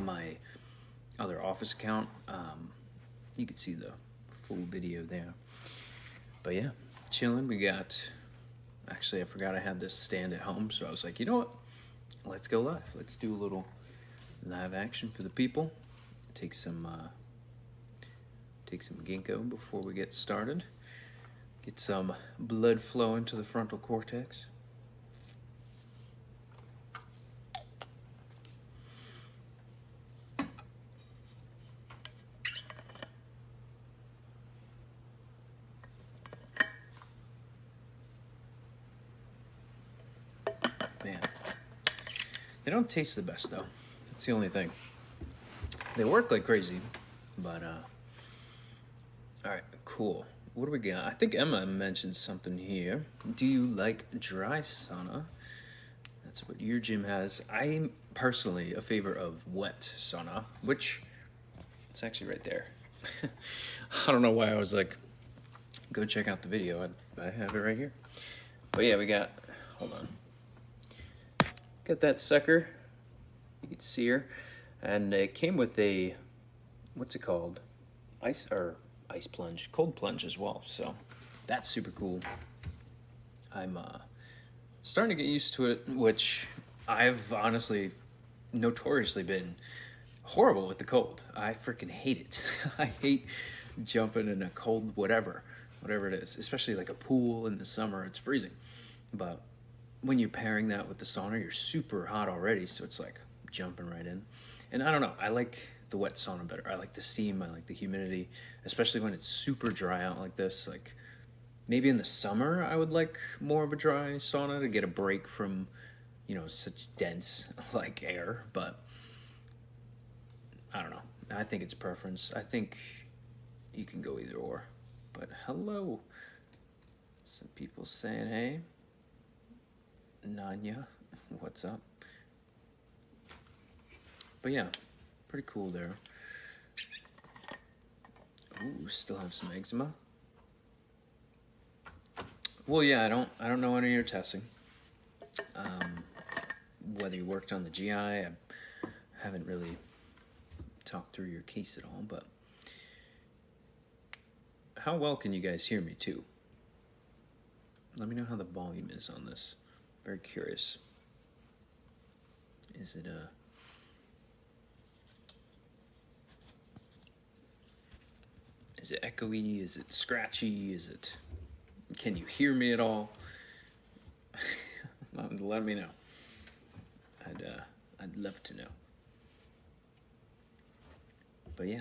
my other office account. You can see the full video there. But yeah, chilling. We got. Actually, I forgot I had this stand at home, so I was like, you know what? Let's go live. Let's do a little live action for the people. Take some ginkgo before we get started. Get some blood flowing to the frontal cortex. Man, they don't taste the best though. That's the only thing. They work like crazy, but all right, cool. What do we got? I think Emma mentioned something here. Do you like dry sauna? That's what your gym has. I'm personally a favor of wet sauna, which it's actually right there. I don't know why I was like, go check out the video. I have it right here. But yeah, we got, hold on. Got that sucker. You can see her. And it came with a, what's it called? Ice plunge, cold plunge as well. So that's super cool. I'm starting to get used to it, which I've honestly notoriously been horrible with the cold. I freaking hate it. I hate jumping in a cold whatever it is, especially like a pool in the summer. It's freezing. But when you're pairing that with the sauna, you're super hot already, so it's like jumping right in. And I don't know, I like the wet sauna better. I like the steam, I like the humidity, especially when it's super dry out like this. Like maybe in the summer I would like more of a dry sauna to get a break from, such dense like air, but I don't know. I think it's preference. I think you can go either or. But hello. Some people saying hey. Nanya, what's up? But yeah, pretty cool there. Ooh, still have some eczema. Well, yeah, I don't know any of your testing. Whether you worked on the GI, I haven't really talked through your case at all, but how well can you guys hear me too? Let me know how the volume is on this. Very curious. Is it echoey? Is it scratchy? Can you hear me at all? Let me know. I'd love to know. But yeah,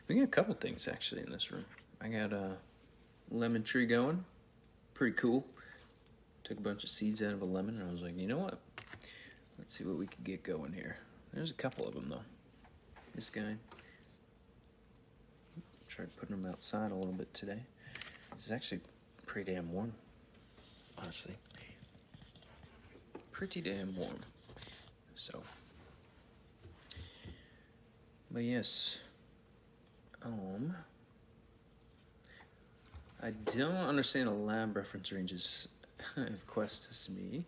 we got a couple things actually in this room. I got a lemon tree going, pretty cool. Took a bunch of seeds out of a lemon, and I was like, you know what? Let's see what we can get going here. There's a couple of them though. This guy. Tried putting them outside a little bit today. It's actually pretty damn warm, honestly. Pretty damn warm. So, but yes, I don't understand the lab reference ranges of Quest to me.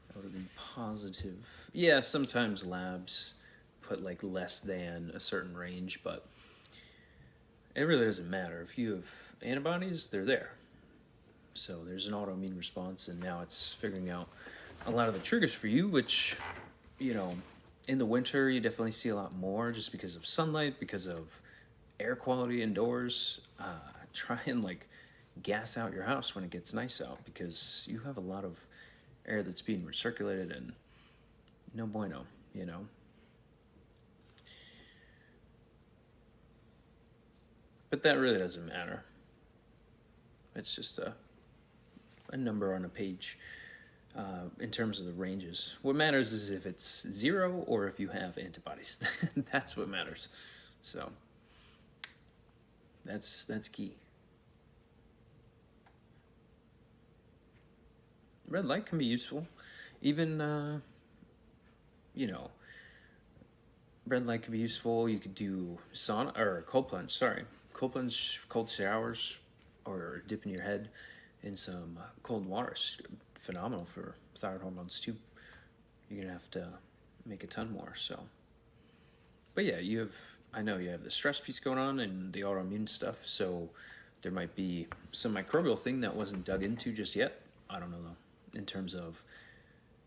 That would have been positive. Yeah, sometimes labs put like less than a certain range, but it really doesn't matter. If you have antibodies, they're there. So there's an autoimmune response, and now it's figuring out a lot of the triggers for you, which, in the winter, you definitely see a lot more just because of sunlight, because of air quality indoors. Try and gas out your house when it gets nice out, because you have a lot of air that's being recirculated, and no bueno, But that really doesn't matter. It's just a number on a page in terms of the ranges. What matters is if it's 0 or if you have antibodies. That's what matters. So that's key. Red light can be useful. Even, red light can be useful. You could do sauna, or cold plunge, Cold plunge, cold showers, or dipping your head in some cold water is phenomenal for thyroid hormones too. You're gonna have to make a ton more. So but yeah, I know you have the stress piece going on and the autoimmune stuff, so there might be some microbial thing that wasn't dug into just yet. I don't know though, in terms of,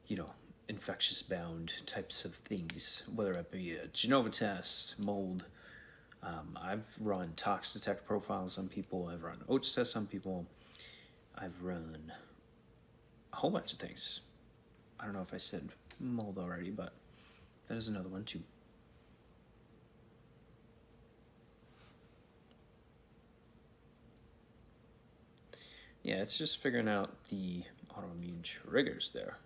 you know, infectious bound types of things, whether it be a Genova test, mold. I've run tox detect profiles on people. I've run oats tests on people. I've run a whole bunch of things. I don't know if I said mold already, but that is another one too. Yeah, it's just figuring out the autoimmune triggers there.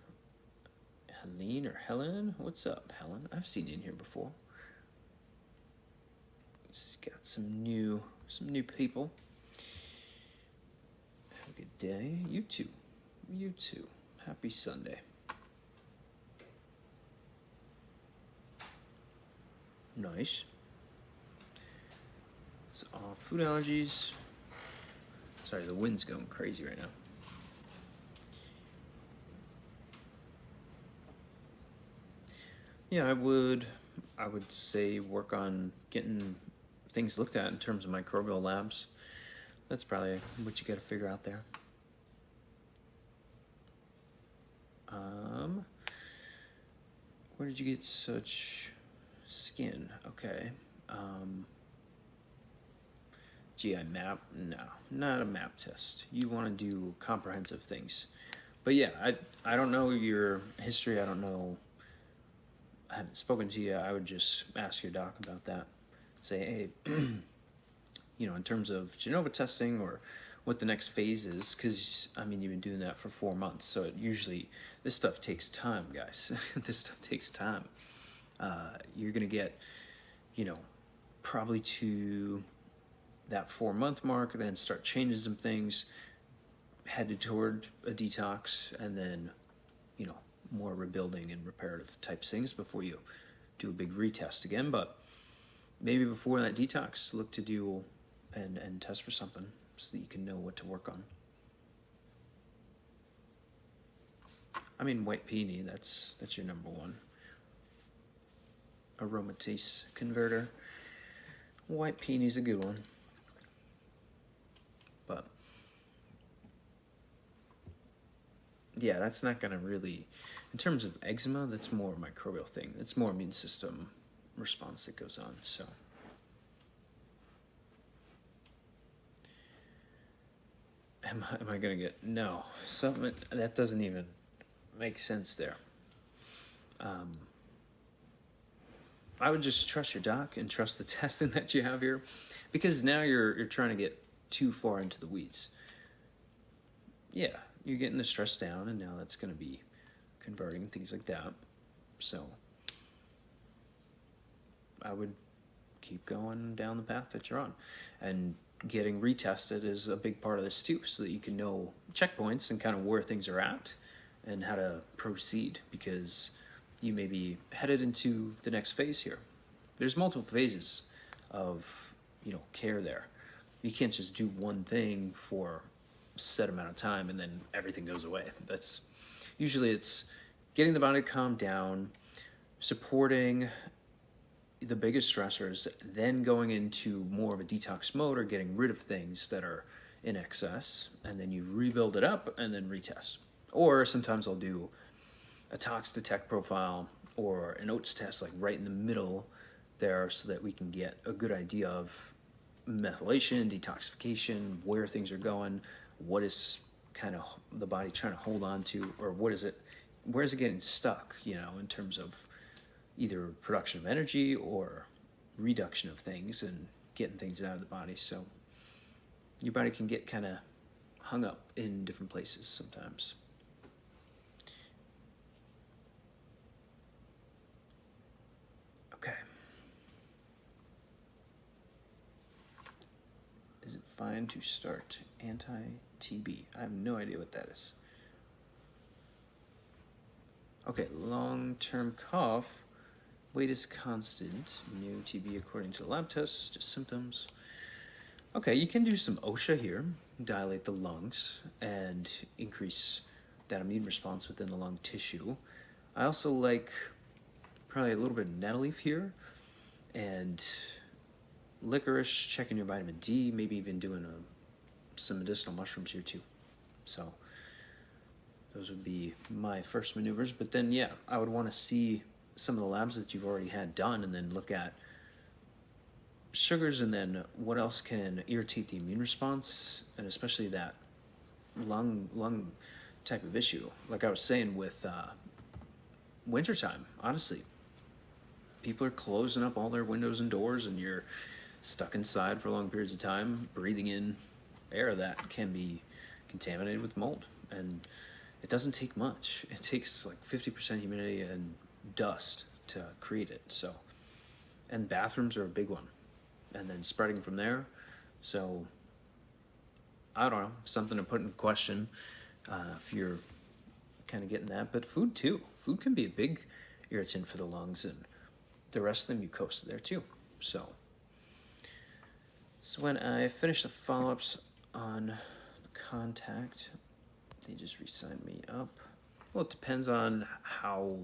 Helene or Helen? What's up, Helen? I've seen you in here before. It's got some new people. Have a good day. You too. You too. Happy Sunday. Nice. So, food allergies. Sorry, the wind's going crazy right now. Yeah, I would say work on getting things looked at in terms of microbial labs. That's probably what you got to figure out there. Where did you get such skin? Okay. GI map? No, not a map test. You want to do comprehensive things. But yeah, I don't know your history. I don't know. I haven't spoken to you. I would just ask your doc about that. Say, hey, you know, in terms of Genova testing or what the next phase is, because I mean, you've been doing that for 4 months, so it usually this stuff takes time, guys. This stuff takes time. You're gonna get, you know, probably to that 4-month mark, then start changing some things, headed toward a detox, and then, you know, more rebuilding and reparative type things before you do a big retest again. But maybe before that detox, look to do and test for something so that you can know what to work on. I mean, white peony, that's your number one. Aromatase converter. White peony's a good one. But yeah, that's not gonna really, in terms of eczema, that's more a microbial thing. It's more immune system response that goes on, so. Am I gonna get, no, something, that doesn't even make sense there. I would just trust your doc and trust the testing that you have here, because now you're trying to get too far into the weeds. Yeah, you're getting the stress down, and now that's going to be converting things like that. So I would keep going down the path that you're on, and getting retested is a big part of this too, so that you can know checkpoints and kind of where things are at and how to proceed, because you may be headed into the next phase here. There's multiple phases of, you know, care there. You can't just do one thing for a set amount of time and then everything goes away. That's usually, it's getting the body to calm down, supporting the biggest stressors, then going into more of a detox mode or getting rid of things that are in excess, and then you rebuild it up and then retest. Or sometimes I'll do a tox detect profile or an oats test like right in the middle there, so that we can get a good idea of methylation, detoxification, where things are going, what is kind of the body trying to hold on to, or where is it getting stuck, you know, in terms of either production of energy or reduction of things and getting things out of the body. So your body can get kind of hung up in different places sometimes. Okay. Is it fine to start anti-TB? I have no idea what that is. Okay, long-term cough. Weight is constant. No TB according to the lab tests, just symptoms. Okay, you can do some OSHA here, dilate the lungs and increase that immune response within the lung tissue. I also like probably a little bit of nettle leaf here. and licorice, checking your vitamin D, maybe even doing some medicinal mushrooms here too. So those would be my first maneuvers. But then, yeah, I would want to see some of the labs that you've already had done and then look at sugars and then what else can irritate the immune response, and especially that lung type of issue. Like I was saying with wintertime, honestly, people are closing up all their windows and doors, and you're stuck inside for long periods of time, breathing in air that can be contaminated with mold. And it doesn't take much. It takes like 50% humidity and dust to create it. So, and bathrooms are a big one. And then spreading from there. So, I don't know, something to put in question if you're kind of getting that. But food too. Food can be a big irritant for the lungs and the rest of the mucosa there too. So when I finish the follow-ups on the contact, they just re-sign me up. Well, it depends on how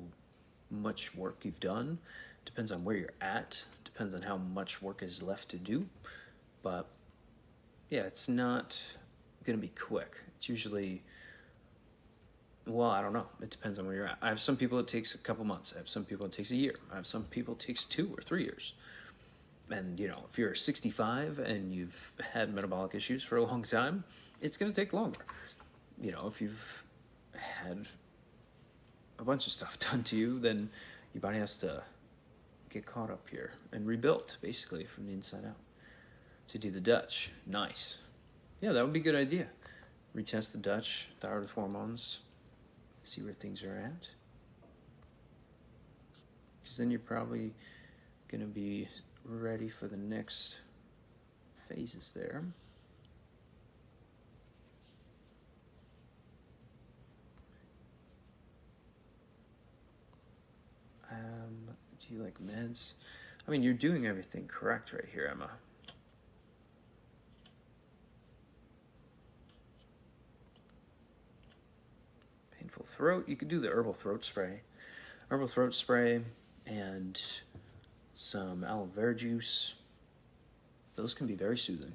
much work you've done. Depends on where you're at. Depends on how much work is left to do. But yeah, it's not going to be quick. It's usually, well, I don't know. It depends on where you're at. I have some people it takes a couple months. I have some people it takes a year. I have some people it takes 2 or 3 years. And, you know, if you're 65 and you've had metabolic issues for a long time, it's going to take longer. You know, if you've had a bunch of stuff done to you, then your body has to get caught up here and rebuilt, basically, from the inside out. To do the Dutch. Nice. Yeah, that would be a good idea. Retest the Dutch, thyroid hormones, see where things are at. Because then you're probably going to be ready for the next phases there. Do you like meds? I mean, you're doing everything correct right here, Emma. Painful throat, you could do the herbal throat spray. Herbal throat spray and some aloe vera juice. Those can be very soothing.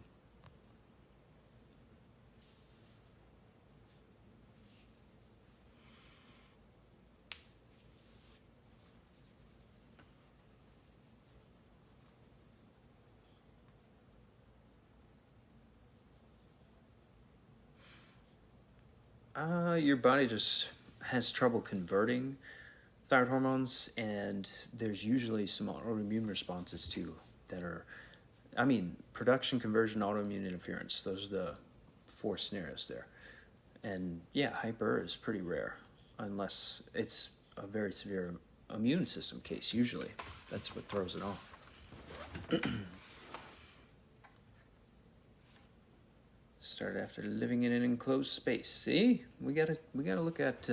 Your body just has trouble converting thyroid hormones, and there's usually some autoimmune responses too that are, I mean, production, conversion, autoimmune interference. Those are the 4 scenarios there. And yeah, hyper is pretty rare unless it's a very severe immune system case, usually. That's what throws it off. Started after living in an enclosed space. See, we gotta look at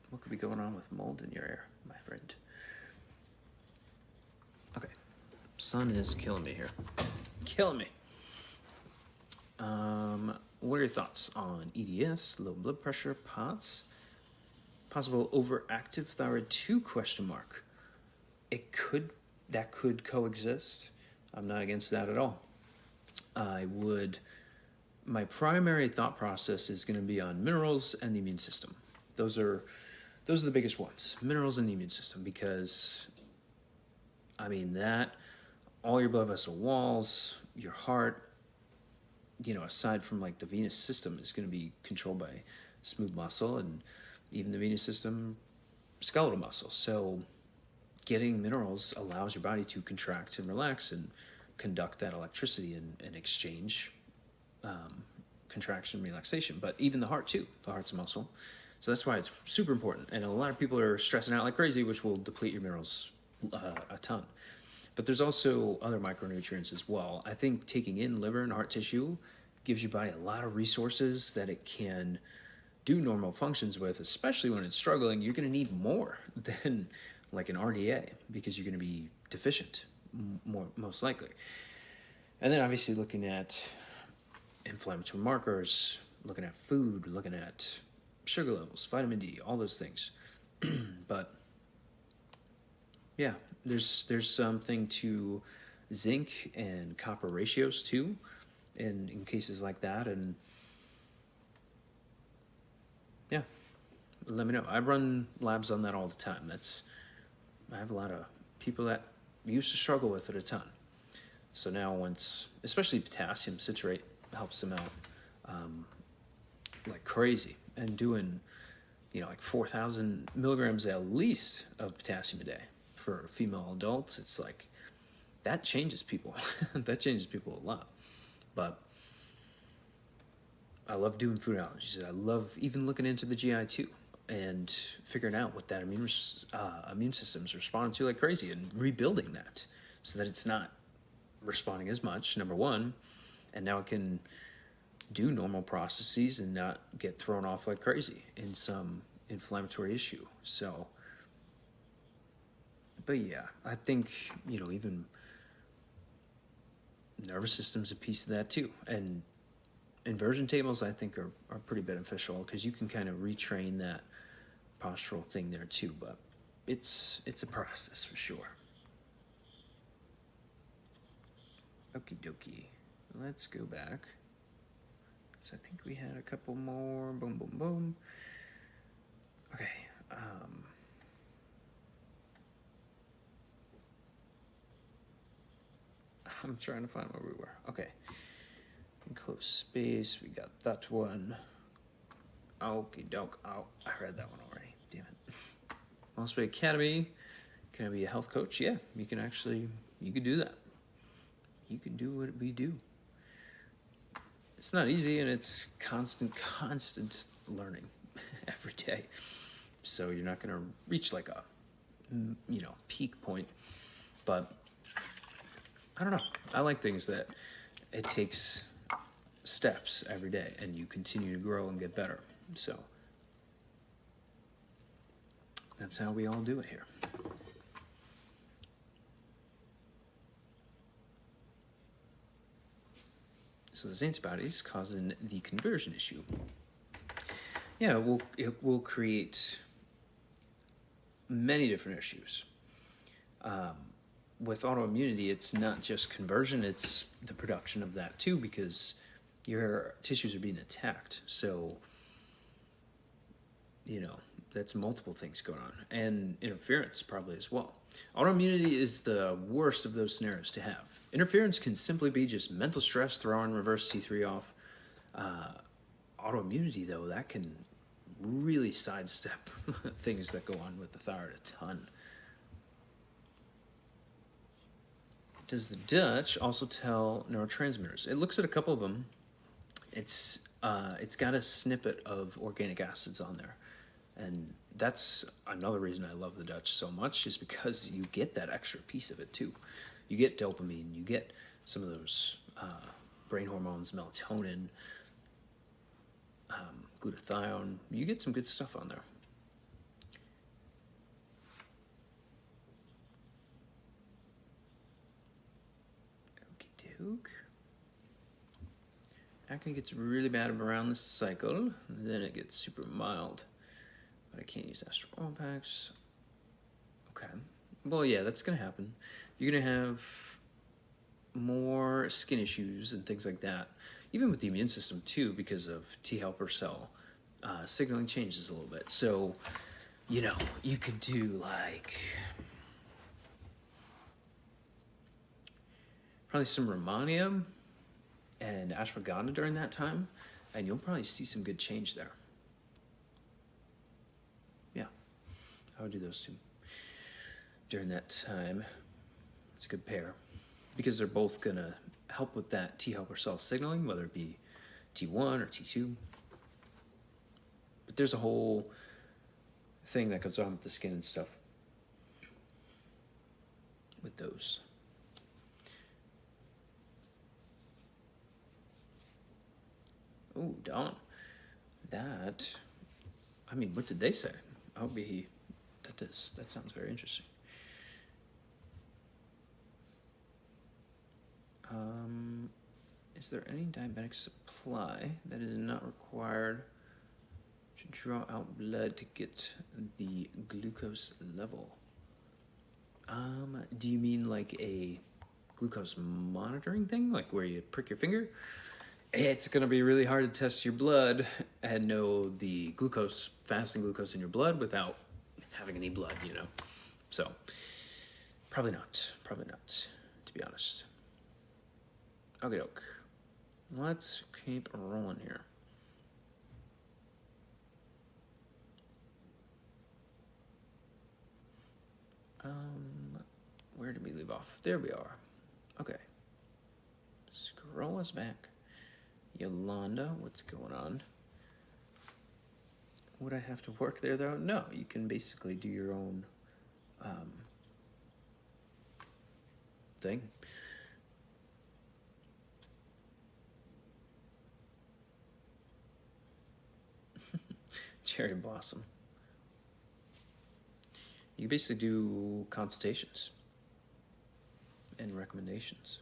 what could be going on with mold in your air, my friend. Okay, sun is killing me here, killing me. What are your thoughts on EDS, low blood pressure, POTS, possible overactive thyroid 2 question mark? That could coexist. I'm not against that at all. My primary thought process is going to be on minerals and the immune system. Those are the biggest ones, minerals and the immune system, because, I mean, that, all your blood vessel walls, your heart, you know, aside from like the venous system, is going to be controlled by smooth muscle, and even the venous system, skeletal muscle. So getting minerals allows your body to contract and relax and conduct that electricity and exchange contraction, relaxation. But even the heart too. The heart's a muscle. So that's why it's super important. And a lot of people are stressing out like crazy, which will deplete your minerals a ton. But there's also other micronutrients as well. I think taking in liver and heart tissue gives your body a lot of resources that it can do normal functions with, especially when it's struggling. You're going to need more than like an RDA because you're going to be deficient, most likely. And then obviously looking at inflammatory markers, looking at food, looking at sugar levels, vitamin D, all those things. But yeah. There's something to zinc and copper ratios too, in cases like that, and yeah, let me know. I run labs on that all the time. I have a lot of people that used to struggle with it a ton. So now once, especially potassium citrate helps them out like crazy, and doing, like 4,000 milligrams at least of potassium a day for female adults. It's like, that changes people. That changes people a lot. But I love doing food allergies. I love even looking into the GI too, and figuring out what that immune system's responding to like crazy, and rebuilding that so that it's not responding as much, number one, and now it can do normal processes and not get thrown off like crazy in some inflammatory issue. So, but yeah, I think, even nervous system's a piece of that too. And inversion tables, I think, are pretty beneficial, because you can kind of retrain that postural thing there too. But it's a process for sure. Okie dokie. Let's go back. So I think we had a couple more. Boom, boom, boom. Okay. I'm trying to find where we were. Okay. Enclosed space. We got that one. Okie doke. Oh, I read that one already. Damn it. Moss Bay Academy. Can I be a health coach? Yeah, you can do that. You can do what we do. It's not easy, and it's constant learning every day. So you're not going to reach like a, peak point. But I don't know. I like things that it takes steps every day, and you continue to grow and get better. So that's how we all do it here. So this antibodies causing the conversion issue. Yeah, it will create many different issues. With autoimmunity, it's not just conversion, it's the production of that too, because your tissues are being attacked. So, that's multiple things going on, and interference probably as well. Autoimmunity is the worst of those scenarios to have. Interference can simply be just mental stress throwing reverse T3 off. Autoimmunity, though, that can really sidestep things that go on with the thyroid a ton. Does the Dutch also tell neurotransmitters? It looks at a couple of them. It's got a snippet of organic acids on there, and that's another reason I love the Dutch so much, is because you get that extra piece of it too. You get dopamine, you get some of those brain hormones, melatonin, glutathione. You get some good stuff on there. Okie doke. Acne gets really bad around the cycle, then it gets super mild. But I can't use Astral Oil Packs. Okay. Well, yeah, that's going to happen. You're going to have more skin issues and things like that, even with the immune system too, because of T helper cell signaling changes a little bit. So, you could do like probably some Rehmannia and ashwagandha during that time, and you'll probably see some good change there. Yeah, I would do those two during that time. It's a good pair, because they're both gonna help with that T helper cell signaling, whether it be T1 or T2. But there's a whole thing that goes on with the skin and stuff with those. Oh, Dawn. That, what did they say? That sounds very interesting. Is there any diabetic supply that is not required to draw out blood to get the glucose level? Do you mean like a glucose monitoring thing, like where you prick your finger? It's going to be really hard to test your blood and know the glucose, fasting glucose in your blood without having any blood, you know. So, probably not, to be honest. Okay, doke. Let's keep rolling here. Where did we leave off? There we are. Okay. Scroll us back. Yolanda, what's going on? Would I have to work there though? No, you can basically do your own thing. Cherry Blossom. You basically do consultations and recommendations.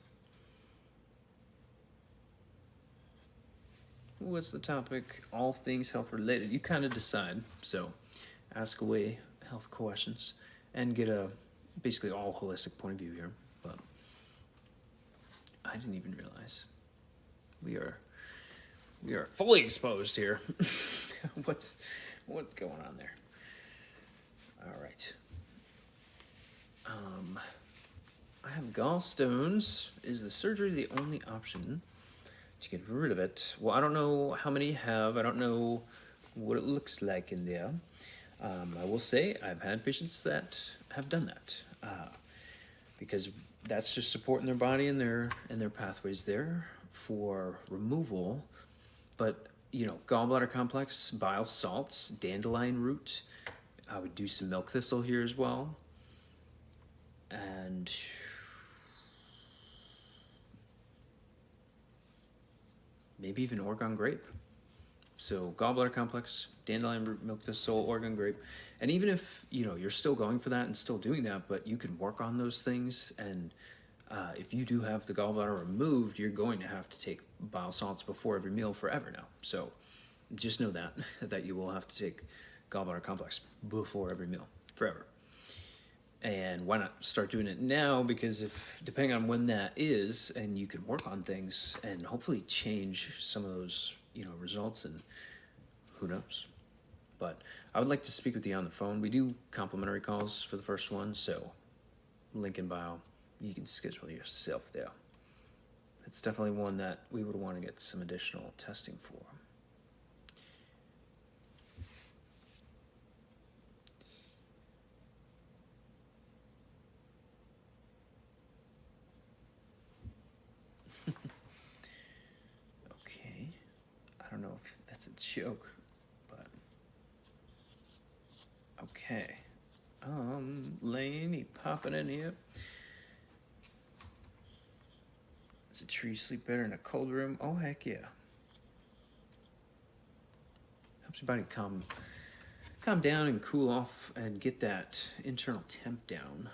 What's the topic? All things health related. You kind of decide. So ask away health questions and get a basically all holistic point of view here. But I didn't even realize we are fully exposed here. What's going on there? All right. I have gallstones. Is the surgery the only option to get rid of it? Well, I don't know how many you have. I don't know what it looks like in there. I will say I've had patients that have done that because that's just supporting their body and their pathways there for removal. But you know, gallbladder complex, bile salts, dandelion root. I would do some milk thistle here as well, and maybe even Oregon grape. So gallbladder complex, dandelion root, milk thistle, Oregon grape. And even if, you know, you're still going for that and still doing that, but you can work on those things. And if you do have the gallbladder removed, you're going to have to take bile salts before every meal forever now. So just know that you will have to take gallbladder complex before every meal forever. And why not start doing it now? Because if, depending on when that is, and you can work on things and hopefully change some of those, you know, results, and who knows. But I would like to speak with you on the phone. We do complimentary calls for the first one, so link in bio. You can schedule yourself there. It's definitely one that we would want to get some additional testing for. Okay. I don't know if that's a joke, but okay. Laney popping in here. Does a tree sleep better in a cold room? Oh, heck yeah. Helps your body calm down and cool off and get that internal temp down.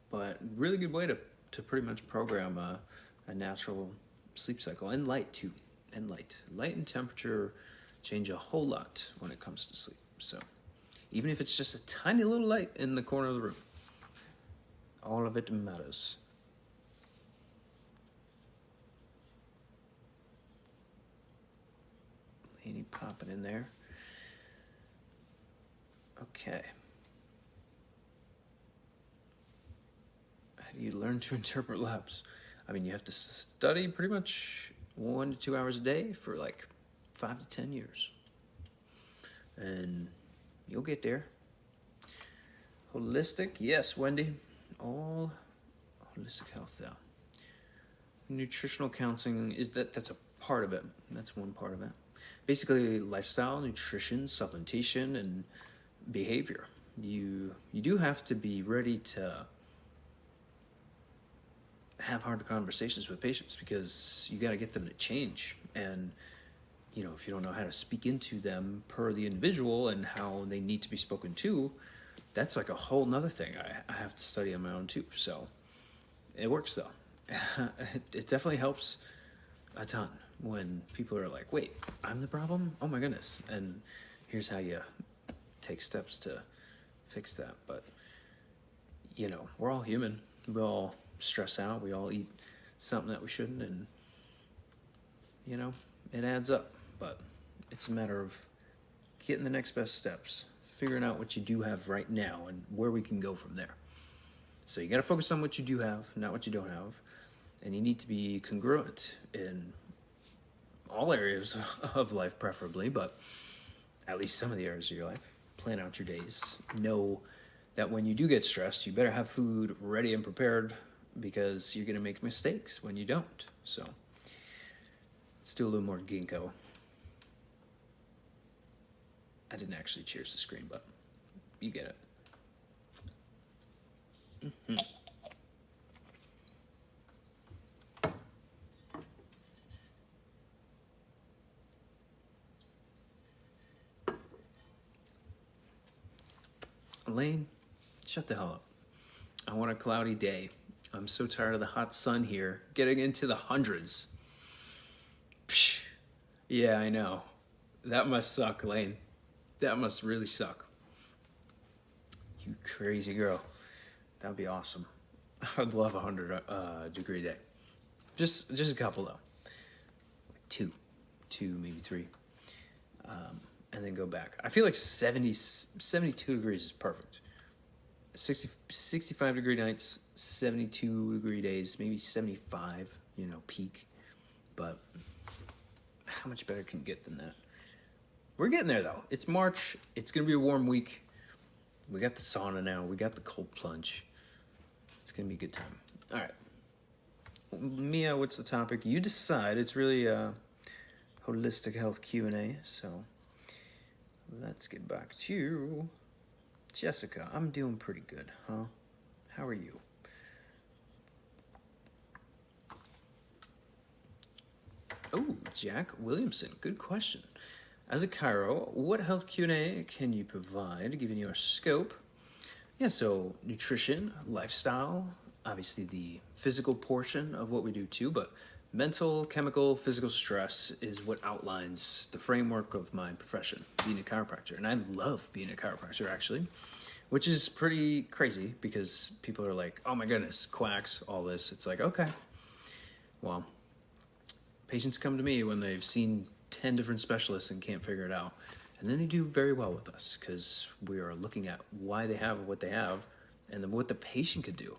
But really good way to pretty much program a natural sleep cycle, and light too. And light and temperature change a whole lot when it comes to sleep. So even if it's just a tiny little light in the corner of the room, all of it matters. Lady popping in there. Okay. How do you learn to interpret labs? I mean, you have to study pretty much 1 to 2 hours a day for like 5 to 10 years. And you'll get there. Holistic, yes, Wendy. All holistic health, yeah. Nutritional counseling, that's a part of it. That's one part of it. Basically, lifestyle, nutrition, supplementation, and behavior. You do have to be ready to have hard conversations with patients, because you got to get them to change. And you know, if you don't know how to speak into them per the individual and how they need to be spoken to, that's like a whole nother thing I have to study on my own too. So it works though. It definitely helps a ton when people are like, wait, I'm the problem? Oh my goodness. And here's how you take steps to fix that. But, you know, we're all human. We all stress out. We all eat something that we shouldn't. And, you know, it adds up. But it's a matter of getting the next best steps, figuring out what you do have right now and where we can go from there. So you got to focus on what you do have, not what you don't have. And you need to be congruent in all areas of life, preferably, but at least some of the areas of your life. Plan out your days. Know that when you do get stressed, you better have food ready and prepared, because you're going to make mistakes when you don't. So let's do a little more ginkgo. I didn't actually cheers the screen, but you get it. Mm-hmm. Elaine, shut the hell up. I want a cloudy day. I'm so tired of the hot sun here, getting into the hundreds. Psh, yeah, I know. That must suck, Elaine. That must really suck. You crazy girl. That would be awesome. I'd love a 100 degree day. Just a couple though. Two, maybe three. And then go back. I feel like 72 degrees is perfect. 65 degree nights, 72 degree days, maybe 75, peak. But how much better can you get than that? We're getting there though. It's March. It's going to be a warm week. We got the sauna now. We got the cold plunge. It's going to be a good time. All right. Mia, what's the topic? You decide. It's really a holistic health Q&A. So let's get back to Jessica. I'm doing pretty good, huh? How are you? Oh, Jack Williamson. Good question. As a chiro, what health Q&A can you provide, given your scope? Yeah, so nutrition, lifestyle, obviously the physical portion of what we do too, but mental, chemical, physical stress is what outlines the framework of my profession, being a chiropractor. And I love being a chiropractor, actually, which is pretty crazy because people are like, oh my goodness, quacks, all this. It's like, okay, well, patients come to me when they've seen 10 different specialists and can't figure it out. And then they do very well with us because we are looking at why they have what they have and then what the patient could do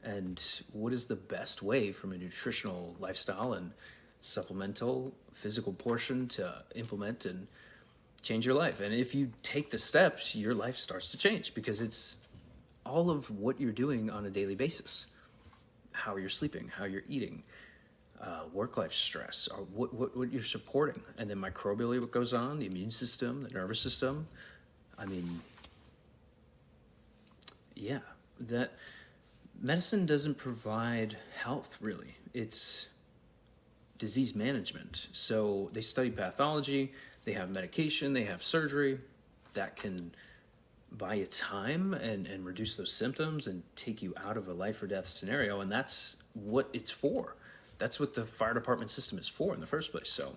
and what is the best way from a nutritional lifestyle and supplemental physical portion to implement and change your life. And if you take the steps, your life starts to change because it's all of what you're doing on a daily basis. How you're sleeping, how you're eating, work-life stress, or what you're supporting, and then microbially what goes on, the immune system, the nervous system. I mean, yeah, that medicine doesn't provide health, really. It's disease management. So they study pathology, they have medication, they have surgery that can buy you time and reduce those symptoms and take you out of a life or death scenario, and that's what it's for. That's what the fire department system is for in the first place. So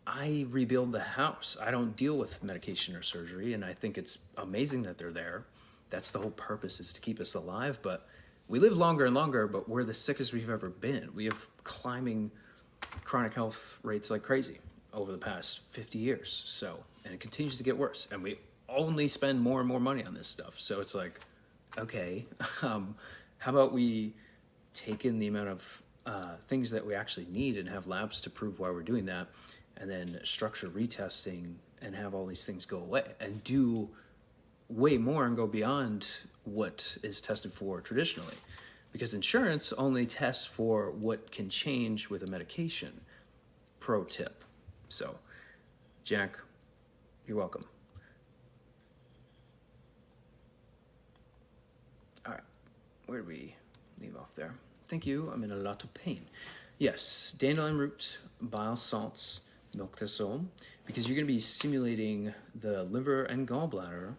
I rebuild the house. I don't deal with medication or surgery, and I think it's amazing that they're there. That's the whole purpose, is to keep us alive. But we live longer and longer, but we're the sickest we've ever been. We have climbing chronic health rates like crazy over the past 50 years. So, and it continues to get worse. And we only spend more and more money on this stuff. So it's like, okay, how about we take in the amount of things that we actually need and have labs to prove why we're doing that, and then structure retesting and have all these things go away and do way more and go beyond what is tested for traditionally, because insurance only tests for what can change with a medication. Pro tip. So, Jack, you're welcome. All right, where did we leave off there? Thank you, I'm in a lot of pain. Yes, dandelion root, bile salts, milk thistle, because you're going to be stimulating the liver and gallbladder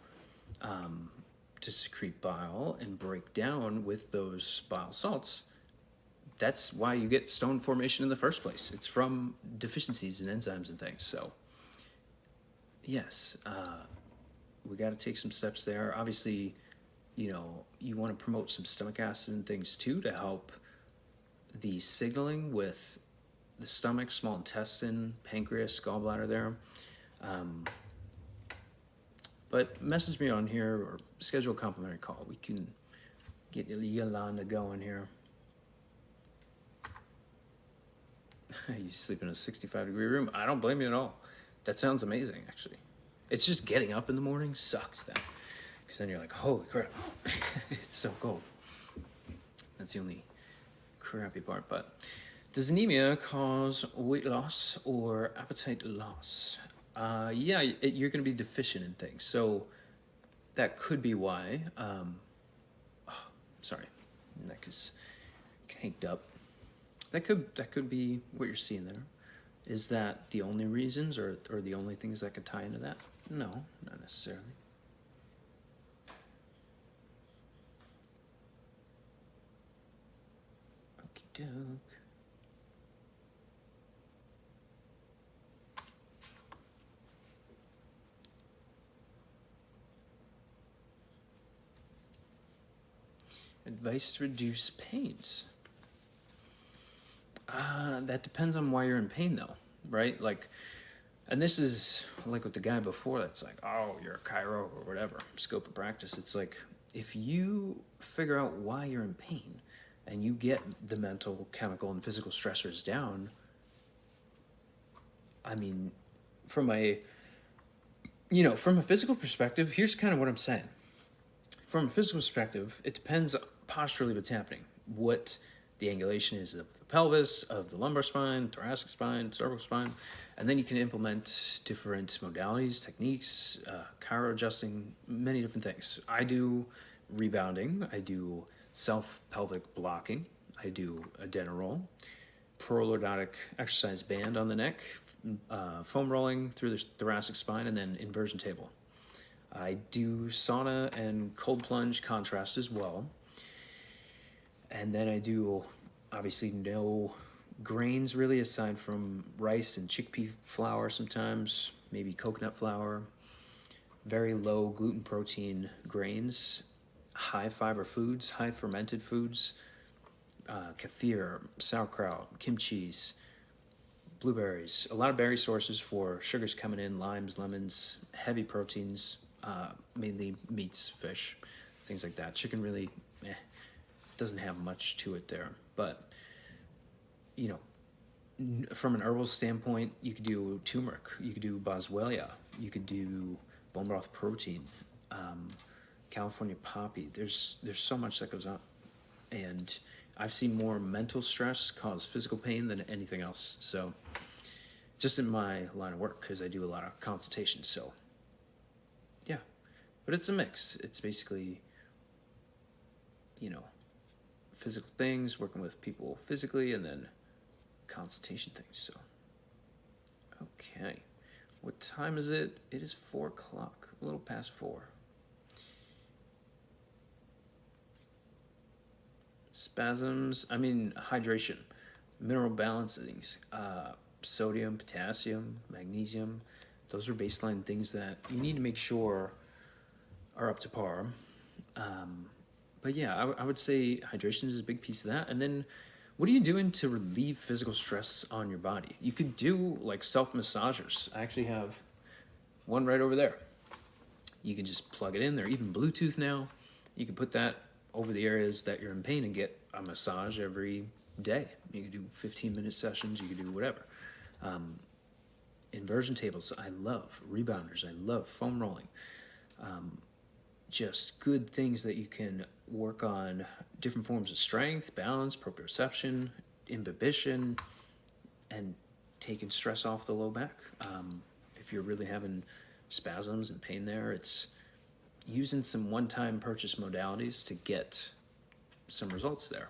to secrete bile and break down with those bile salts. That's why you get stone formation in the first place. It's from deficiencies in enzymes and things. So, yes, we got to take some steps there. Obviously, you know, you want to promote some stomach acid and things too to help the signaling with the stomach, small intestine, pancreas, gallbladder there. But message me on here or schedule a complimentary call. We can get Yolanda going here. You sleep in a 65-degree room. I don't blame you at all. That sounds amazing, actually. It's just getting up in the morning sucks then. Because then you're like, holy crap, it's so cold. That's the only crappy part. But does anemia cause weight loss or appetite loss? Yeah, you're going to be deficient in things. So that could be why. Sorry, neck is caked up. That could be what you're seeing there. Is that the only reasons or the only things that could tie into that? No, not necessarily. Okie doke. Advice to reduce pains. That depends on why you're in pain, though, right? Like, and this is like with the guy before that's like, oh, you're a chiro or whatever, scope of practice. It's like, if you figure out why you're in pain and you get the mental, chemical, and physical stressors down, I mean, from a physical perspective, here's kind of what I'm saying. From a physical perspective, it depends posturally what's happening. What the angulation is of the pelvis, of the lumbar spine, thoracic spine, cervical spine, and then you can implement different modalities, techniques, chiro adjusting, many different things. I do rebounding, I do self-pelvic blocking, I do Adenerol, prolordotic exercise band on the neck, foam rolling through the thoracic spine, and then inversion table. I do sauna and cold plunge contrast as well. And then I do, obviously, no grains really, aside from rice and chickpea flour sometimes, maybe coconut flour. Very low gluten protein grains, high fiber foods, high fermented foods, kefir, sauerkraut, kimchi, blueberries. A lot of berry sources for sugars coming in, limes, lemons, heavy proteins, mainly meats, fish, things like that. Chicken really, doesn't have much to it there. But, you know, from an herbal standpoint, you could do turmeric, you could do boswellia, you could do bone broth protein, California poppy. There's so much that goes on. And I've seen more mental stress cause physical pain than anything else. So just in my line of work, because I do a lot of consultations. So yeah, but it's a mix. It's basically, you know, physical things, working with people physically, and then consultation things. So, okay. What time is it? It is 4 o'clock, a little past 4. Spasms, hydration, mineral balancings, sodium, potassium, magnesium. Those are baseline things that you need to make sure are up to par. But yeah, I would say hydration is a big piece of that. And then what are you doing to relieve physical stress on your body? You could do like self-massagers. I actually have one right over there. You can just plug it in. They're even Bluetooth now. You can put that over the areas that you're in pain and get a massage every day. You can do 15-minute sessions. You can do whatever. Inversion tables, I love. Rebounders, I love. Foam rolling. Just good things that you can work on different forms of strength, balance, proprioception, imbibition, and taking stress off the low back. If you're really having spasms and pain there, it's using some one-time purchase modalities to get some results there.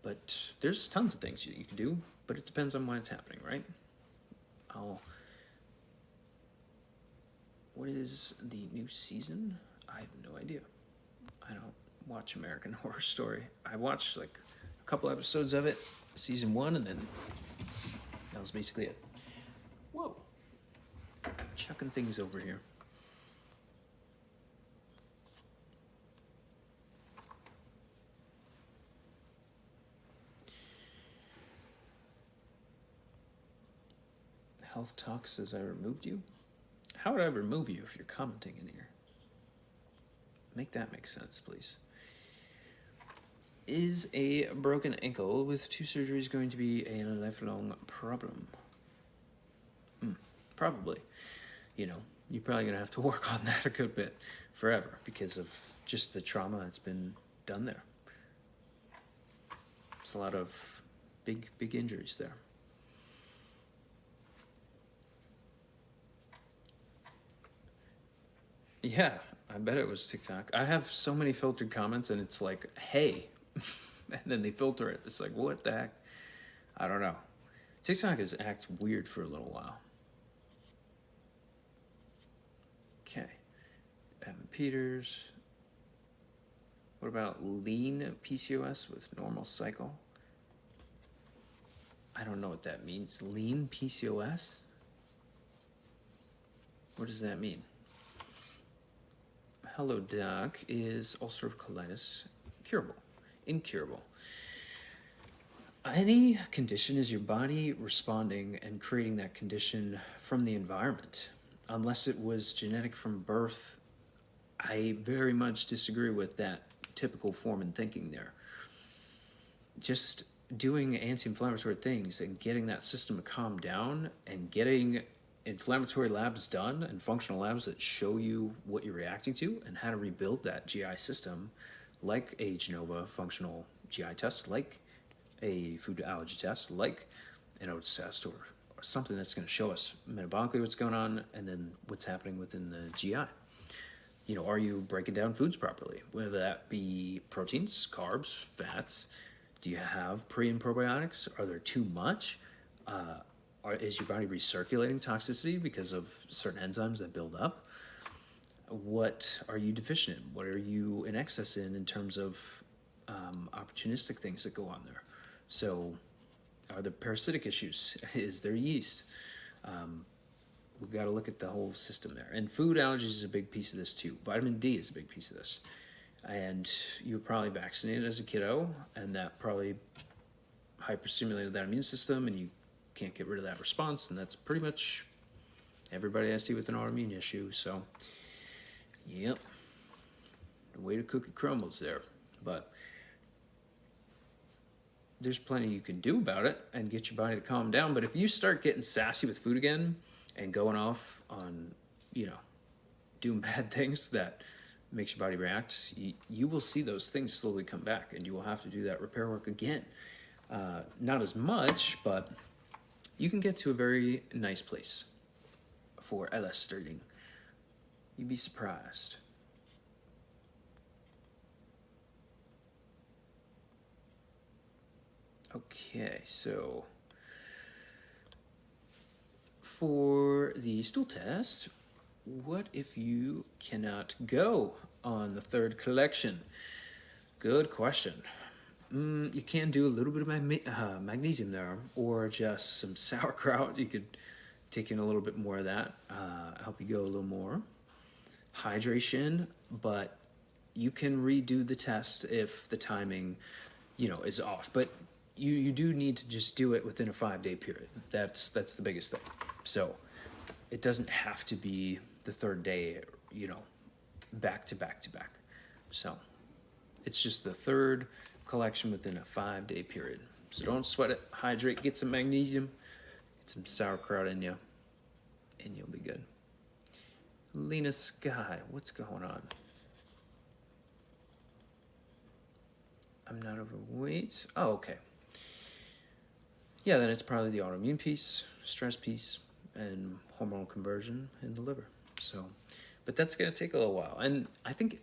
But there's tons of things you can do, but it depends on when it's happening, right? What is the new season? I have no idea. I don't watch American Horror Story. I watched like a couple episodes of it, season 1, and then that was basically it. Whoa. Chucking things over here. Health Talk says I removed you. How would I remove you if you're commenting in here? Make that make sense, please. Is a broken ankle with 2 surgeries going to be a lifelong problem? Probably. You know, you're probably going to have to work on that a good bit forever because of just the trauma that's been done there. It's a lot of big injuries there. Yeah, I bet it was TikTok. I have so many filtered comments and it's like, hey, and then they filter it. It's like, what the heck? I don't know. TikTok has acted weird for a little while. Okay. Evan Peters. What about lean PCOS with normal cycle? I don't know what that means. Lean PCOS? What does that mean? Hello, Doc. Is ulcerative colitis curable? Incurable? Any condition is your body responding and creating that condition from the environment. Unless it was genetic from birth, I very much disagree with that typical form in thinking there. Just doing anti-inflammatory things and getting that system to calm down and getting inflammatory labs done and functional labs that show you what you're reacting to and how to rebuild that GI system, like a Genova functional GI test, like a food allergy test, like an oats test, or something that's going to show us metabolically what's going on and then what's happening within the GI. You know, are you breaking down foods properly? Whether that be proteins, carbs, fats. Do you have pre and probiotics? Are there too much? Is your body recirculating toxicity because of certain enzymes that build up? What are you deficient in? What are you in excess in terms of opportunistic things that go on there? So are there parasitic issues? Is there yeast? We've got to look at the whole system there. And food allergies is a big piece of this too. Vitamin D is a big piece of this. And you were probably vaccinated as a kiddo, and that probably hyperstimulated that immune system, and you can't get rid of that response, and that's pretty much everybody has to deal with an autoimmune issue. So, yep, the way to cookie crumbles there. But there's plenty you can do about it and get your body to calm down. But if you start getting sassy with food again and going off on, you know, doing bad things that makes your body react, you will see those things slowly come back, and you will have to do that repair work again. Not as much, but you can get to a very nice place for LS starting. You'd be surprised. Okay, so for the stool test, what if you cannot go on the 3rd collection? Good question. You can do a little bit of magnesium there, or just some sauerkraut. You could take in a little bit more of that, help you go a little more. Hydration, but you can redo the test if the timing, you know, is off. But you do need to just do it within a 5-day period. That's the biggest thing. So it doesn't have to be the 3rd day, you know, back to back to back. So it's just the 3rd collection within a 5-day period. So don't sweat it. Hydrate, get some magnesium, get some sauerkraut in you, and you'll be good. Lena Sky, what's going on? I'm not overweight. Oh, okay. Yeah, then it's probably the autoimmune piece, stress piece, and hormonal conversion in the liver. So, but that's going to take a little while. And I think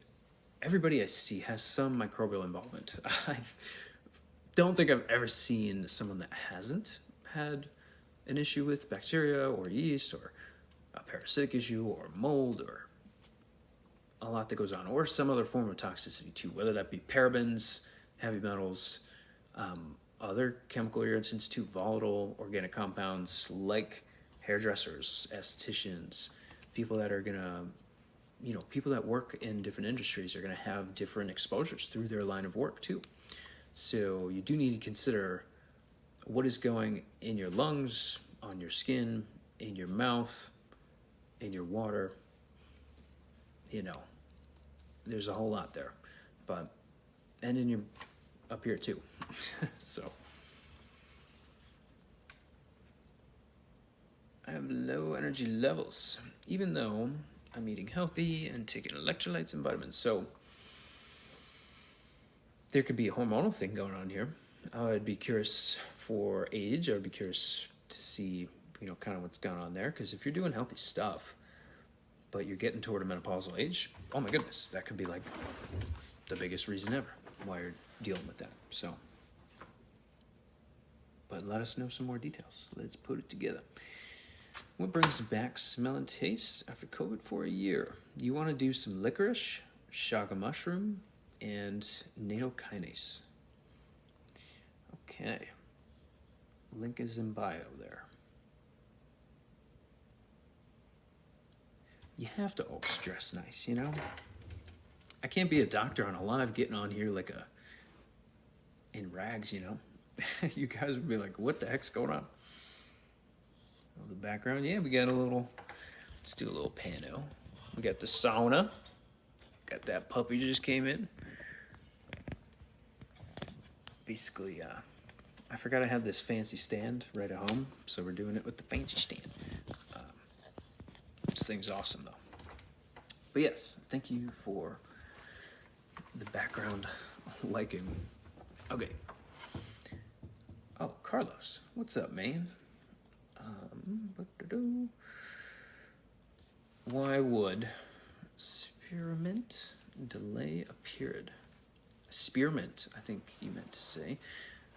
everybody I see has some microbial involvement. I don't think I've ever seen someone that hasn't had an issue with bacteria or yeast or a parasitic issue or mold or a lot that goes on, or some other form of toxicity too, whether that be parabens, heavy metals, other chemical irritants too, volatile organic compounds like hairdressers, estheticians, people that are gonna, you know, people that work in different industries are gonna have different exposures through their line of work too. So you do need to consider what is going in your lungs, on your skin, in your mouth, in your water. You know, there's a whole lot there, but and in your up here too. So I have low energy levels, even though I'm eating healthy and taking electrolytes and vitamins. So there could be a hormonal thing going on here. I'd be curious for age. I'd be curious to see, kind of what's going on there. Because if you're doing healthy stuff, but you're getting toward a menopausal age, oh my goodness, that could be like the biggest reason ever why you're dealing with that. So, but let us know some more details. Let's put it together. What brings back smell and taste after COVID for a year? You want to do some licorice, chaga mushroom, and nattokinase. Okay. Link is in bio there. You have to always dress nice, I can't be a doctor on a live getting on here like in rags, You guys would be like, what the heck's going on? Oh, the background, yeah, we got let's do a little pano. We got the sauna. Got that puppy just came in. Basically, I forgot I have this fancy stand right at home, so we're doing it with the fancy stand. This thing's awesome, though. But yes, thank you for the background liking. Okay. Oh, Carlos, what's up, man? Why would spearmint delay a period? Spearmint, I think you meant to say.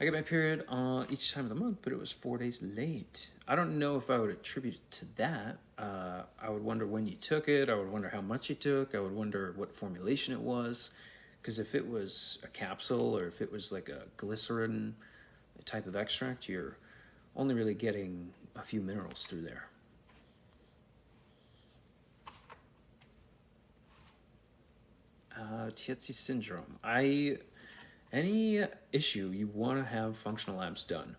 I get my period each time of the month, but it was 4 days late. I don't know if I would attribute it to that. I would wonder when you took it. I would wonder how much you took. I would wonder what formulation it was. Because if it was a capsule or if it was like a glycerin type of extract, you're only really getting a few minerals through there. Tietze syndrome. Any issue, you want to have functional labs done.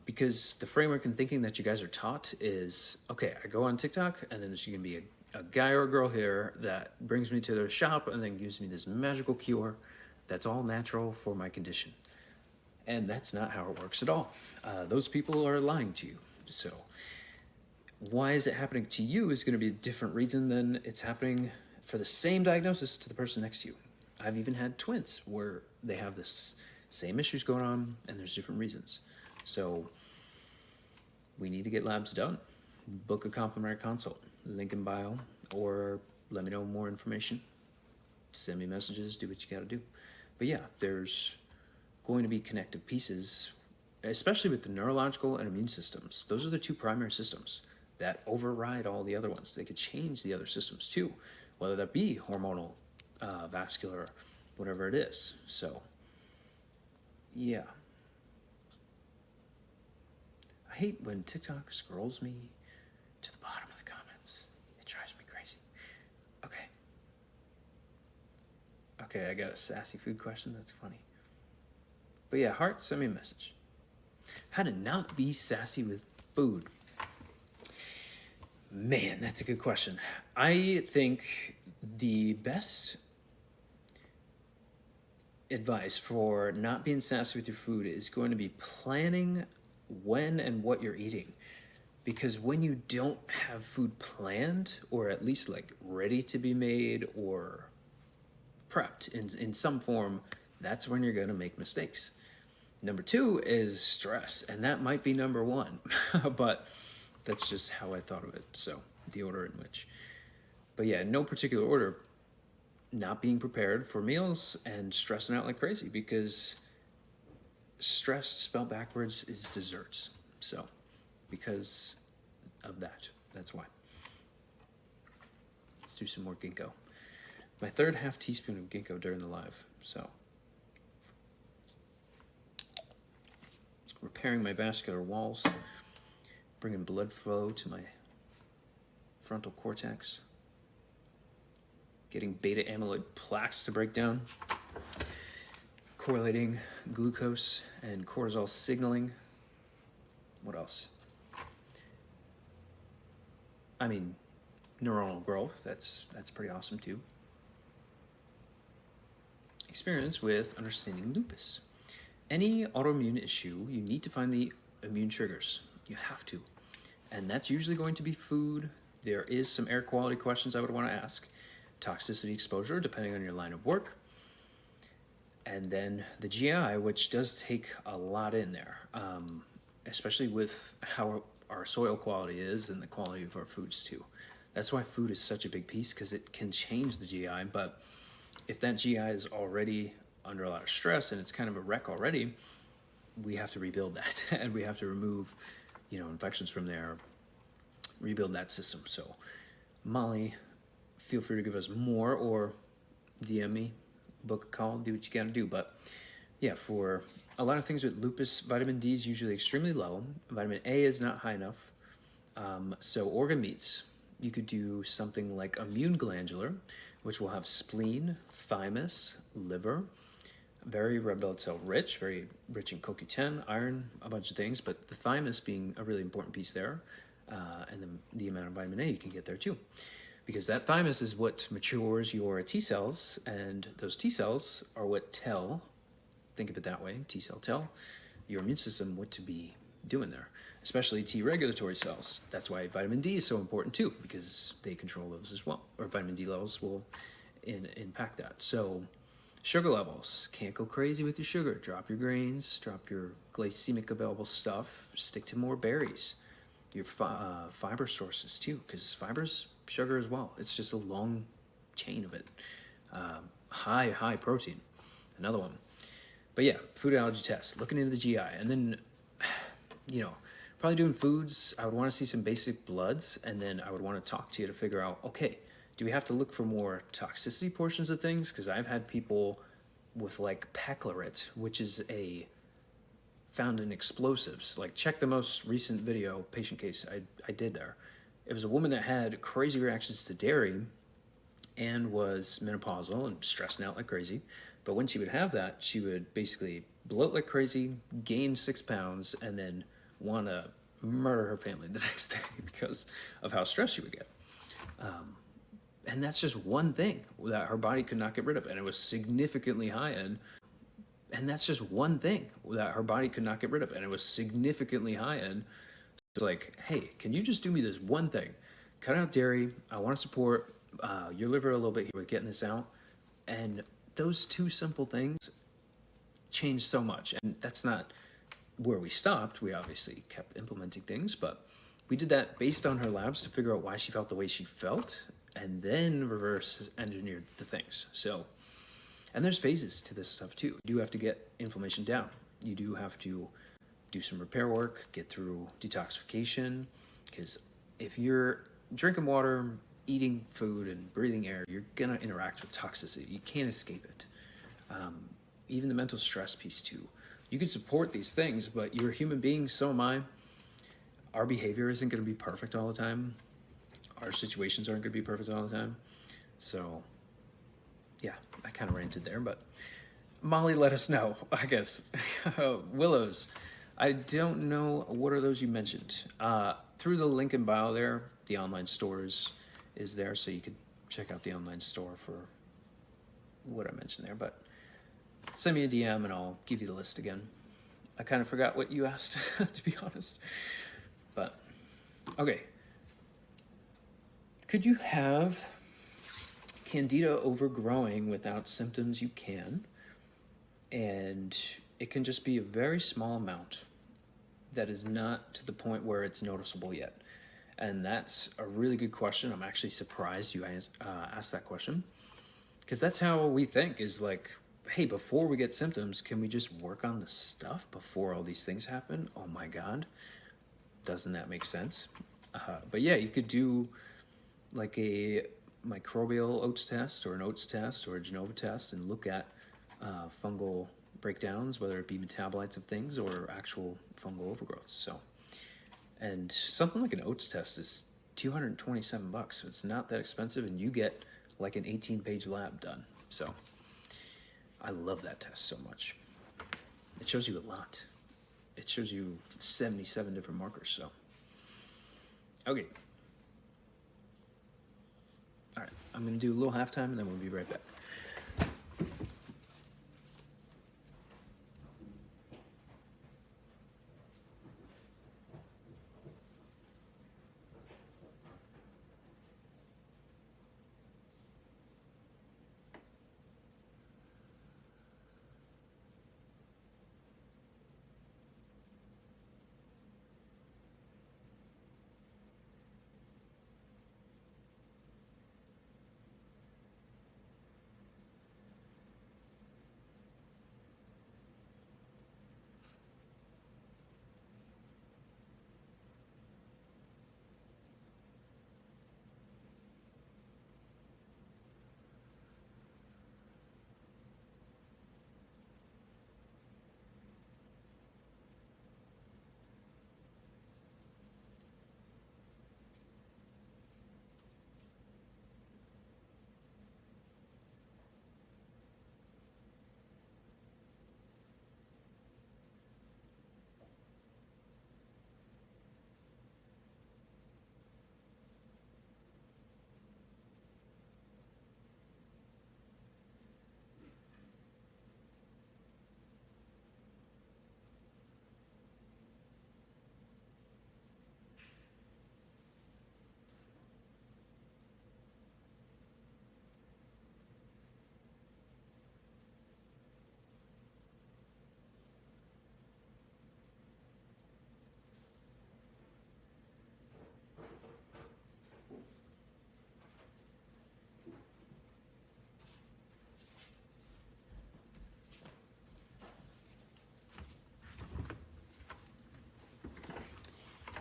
Because the framework and thinking that you guys are taught is, okay, I go on TikTok and then there's going to be a guy or a girl here that brings me to their shop and then gives me this magical cure that's all natural for my condition. And that's not how it works at all. Those people are lying to you. So why is it happening to you is going to be a different reason than it's happening for the same diagnosis to the person next to you. I've even had twins where they have this same issues going on and there's different reasons. So we need to get labs done. Book a complimentary consult, link in bio, or let me know more information. Send me messages, do what you gotta do. But yeah, there's going to be connective pieces, especially with the neurological and immune systems. Those are the two primary systems that override all the other ones. They could change the other systems too, whether that be hormonal, vascular, whatever it is. So, yeah. I hate when TikTok scrolls me to the bottom of the comments. It drives me crazy. Okay, I got a sassy food question. That's funny. But yeah, Heart, send me a message. How to not be sassy with food. Man, that's a good question. I think the best advice for not being sassy with your food is going to be planning when and what you're eating. Because when you don't have food planned, or at least like ready to be made or prepped in some form, that's when you're going to make mistakes. Number two is stress, and that might be number one, but that's just how I thought of it. So the order in which, but yeah, no particular order, not being prepared for meals and stressing out like crazy, because stress spelled backwards is desserts. So because of that, that's why. Let's do some more ginkgo. My third half teaspoon of ginkgo during the live. So repairing my vascular walls, bringing blood flow to my frontal cortex, getting beta amyloid plaques to break down, correlating glucose and cortisol signaling. What else? I mean, neuronal growth, that's pretty awesome too. Experience with understanding lupus. Any autoimmune issue, you need to find the immune triggers. You have to. And that's usually going to be food. There is some air quality questions I would want to ask. Toxicity exposure, depending on your line of work. And then the GI, which does take a lot in there, especially with how our soil quality is and the quality of our foods too. That's why food is such a big piece, because it can change the GI. But if that GI is already under a lot of stress and it's kind of a wreck already, we have to rebuild that and we have to remove, infections from there, rebuild that system. So Molly, feel free to give us more or DM me, book a call, do what you gotta do. But yeah, for a lot of things with lupus, vitamin D is usually extremely low. Vitamin A is not high enough. So organ meats, you could do something like immune glandular, which will have spleen, thymus, liver, very red blood cell rich, very rich in CoQ10, iron, a bunch of things, but the thymus being a really important piece there, and the amount of vitamin A you can get there too. Because that thymus is what matures your T cells, and those T cells are what tell, think of it that way, T cell tell your immune system what to be doing there, especially T regulatory cells. That's why vitamin D is so important too, because they control those as well, or vitamin D levels will impact that. So sugar levels, can't go crazy with your sugar. Drop your grains, drop your glycemic available stuff, stick to more berries. Your fiber sources too, because fiber's sugar as well. It's just a long chain of it. High protein, another one. But yeah, food allergy test, looking into the GI, and then, probably doing foods. I would want to see some basic bloods, and then I would want to talk to you to figure out, okay, do we have to look for more toxicity portions of things? Because I've had people with like paclitator, which is found in explosives. Like, check the most recent video, patient case I did there. It was a woman that had crazy reactions to dairy and was menopausal and stressing out like crazy. But when she would have that, she would basically bloat like crazy, gain 6 pounds, and then want to murder her family the next day because of how stressed she would get. And that's just one thing that her body could not get rid of. And it was significantly high in. And that's just one thing that her body could not get rid of. And it was significantly high in. It's like, hey, can you just do me this one thing? Cut out dairy. I want to support your liver a little bit here with getting this out. And those two simple things changed so much. And that's not where we stopped. We obviously kept implementing things, but we did that based on her labs to figure out why she felt the way she felt, and then reverse engineered the things. So, and there's phases to this stuff too. You do have to get inflammation down. You do have to do some repair work, get through detoxification, because if you're drinking water, eating food, and breathing air, you're gonna interact with toxicity. You can't escape it. Even the mental stress piece too. You can support these things, but you're a human being, so am I. Our behavior isn't gonna be perfect all the time. Our situations aren't gonna be perfect all the time. So yeah, I kind of ranted there, but Molly, let us know, I guess. Willows, I don't know, what are those you mentioned? Through the link in bio there, the online stores is there, so you could check out the online store for what I mentioned there, but send me a DM and I'll give you the list again. I kind of forgot what you asked, to be honest. But, okay. Could you have Candida overgrowing without symptoms? You can. And it can just be a very small amount that is not to the point where it's noticeable yet. And that's a really good question. I'm actually surprised you asked that question. Because that's how we think, is like, hey, before we get symptoms, can we just work on the stuff before all these things happen? Oh my God. Doesn't that make sense? But yeah, you could do like a microbial oats test or an oats test or a Genova test and look at fungal breakdowns, whether it be metabolites of things or actual fungal overgrowths. So, and something like an oats test is $227, so it's not that expensive, and you get like an 18-page lab done. So I love that test so much. It shows you a lot. It shows you 77 different markers. So, okay. All right, I'm gonna do a little halftime and then we'll be right back.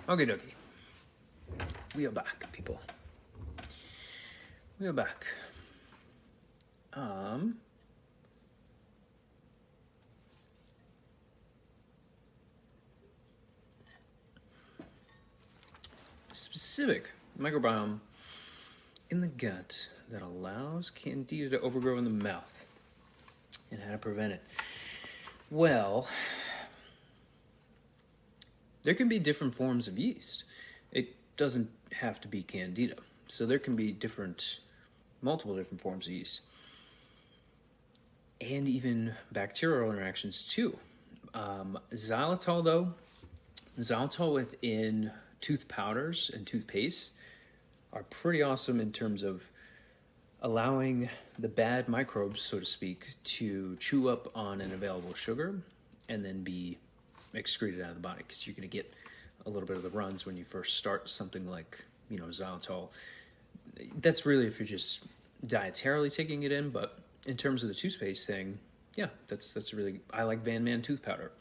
Okay, dokie. We are back, people. We are back. Specific microbiome in the gut that allows candida to overgrow in the mouth, and how to prevent it. Well, there can be different forms of yeast. It doesn't have to be candida. So there can be multiple different forms of yeast. And even bacterial interactions too. Xylitol within tooth powders and toothpaste are pretty awesome in terms of allowing the bad microbes, so to speak, to chew up on an available sugar and then be excreted out of the body, because you're going to get a little bit of the runs when you first start something like, xylitol. That's really if you're just dietarily taking it in, but in terms of the toothpaste thing, yeah, that's really, I like Van Man tooth powder.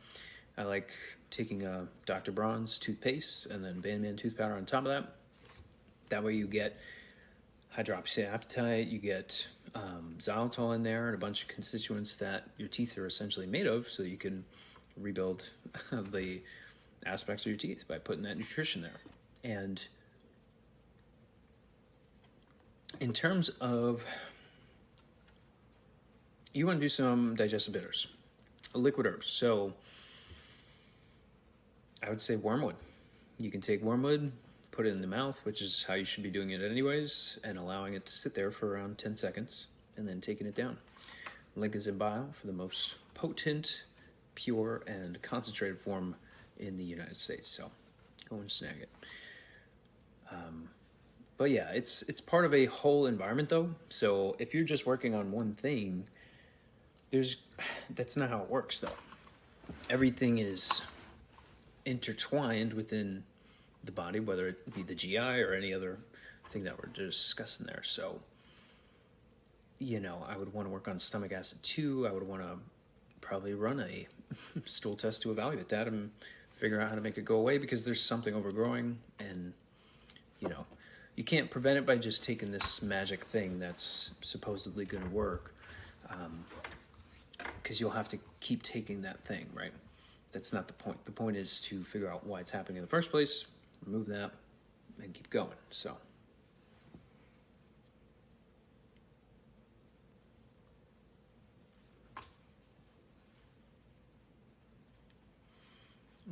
I like taking a Dr. Braun's toothpaste and then Van Man tooth powder on top of that. That way you get hydroxyapatite, you get xylitol in there and a bunch of constituents that your teeth are essentially made of, so you can rebuild the aspects of your teeth by putting that nutrition there. And in terms of, you want to do some digestive bitters, liquid herbs. So I would say wormwood. You can take wormwood, put it in the mouth, which is how you should be doing it anyways, and allowing it to sit there for around 10 seconds, and then taking it down. Link is in bio for the most potent, pure, and concentrated form in the United States. So go and snag it. But yeah, it's part of a whole environment though. So if you're just working on one thing, that's not how it works though. Everything is intertwined within the body, whether it be the GI or any other thing that we're discussing there. So, I would want to work on stomach acid too. I would want to probably run a stool test to evaluate that and figure out how to make it go away, because there's something overgrowing, and you can't prevent it by just taking this magic thing that's supposedly going to work, because you'll have to keep taking that thing, right? That's not the point. The point is to figure out why it's happening in the first place, remove that, and keep going. So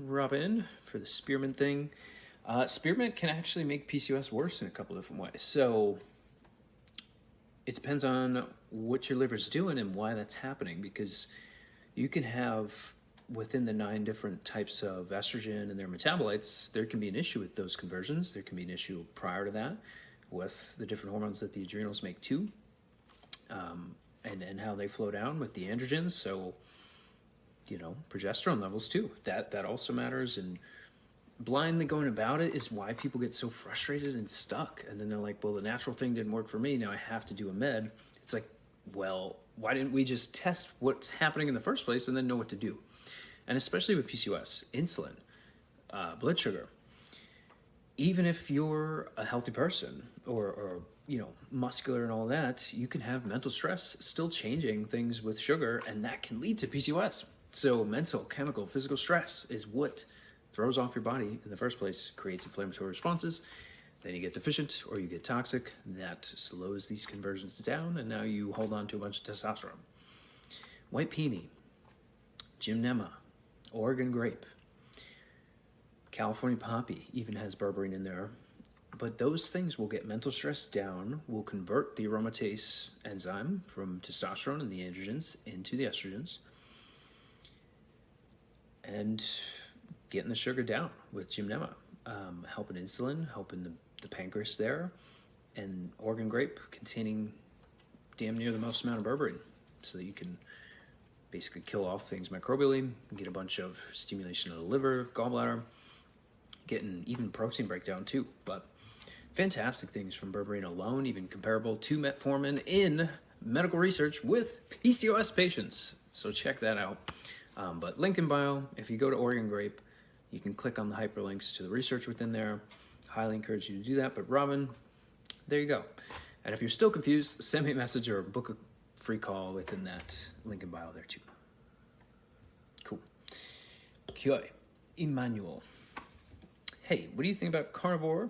Robin for the spearmint thing. Spearmint can actually make PCOS worse in a couple different ways. So it depends on what your liver's doing and why that's happening, because you can have within the 9 different types of estrogen and their metabolites, there can be an issue with those conversions. There can be an issue prior to that with the different hormones that the adrenals make too, and how they flow down with the androgens. So, progesterone levels too. That also matters. And blindly going about it is why people get so frustrated and stuck. And then they're like, well, the natural thing didn't work for me. Now I have to do a med. It's like, well, why didn't we just test what's happening in the first place and then know what to do? And especially with PCOS, insulin, blood sugar, even if you're a healthy person or muscular and all that, you can have mental stress still changing things with sugar, and that can lead to PCOS. So mental, chemical, physical stress is what throws off your body in the first place, creates inflammatory responses. Then you get deficient or you get toxic. That slows these conversions down, and now you hold on to a bunch of testosterone. White peony, gymnema, Oregon grape, California poppy even has berberine in there. But those things will get mental stress down, will convert the aromatase enzyme from testosterone and the androgens into the estrogens, and getting the sugar down with gymnema, helping insulin, helping the pancreas there, and Oregon grape containing damn near the most amount of berberine, so that you can basically kill off things microbially, get a bunch of stimulation of the liver, gallbladder, getting even protein breakdown too. But fantastic things from berberine alone, even comparable to metformin in medical research with PCOS patients. So check that out. But link in bio. If you go to Oregon grape, you can click on the hyperlinks to the research within there. Highly encourage you to do that. But Robin, there you go. And if you're still confused, send me a message or book a free call within that link in bio there too. Cool. Okay, Emmanuel. Hey, what do you think about carnivore?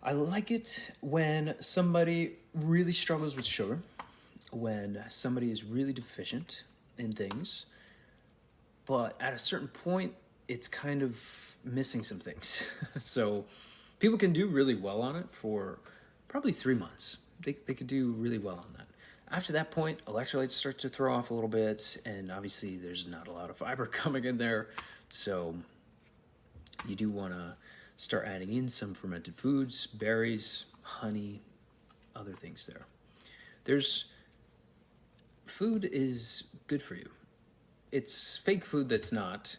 I like it when somebody really struggles with sugar, when somebody is really deficient in things, but at a certain point, it's kind of missing some things. So people can do really well on it for probably 3 months. They could do really well on that. After that point, electrolytes start to throw off a little bit, and obviously there's not a lot of fiber coming in there. So you do want to start adding in some fermented foods, berries, honey, other things there. Food is good for you. It's fake food that's not,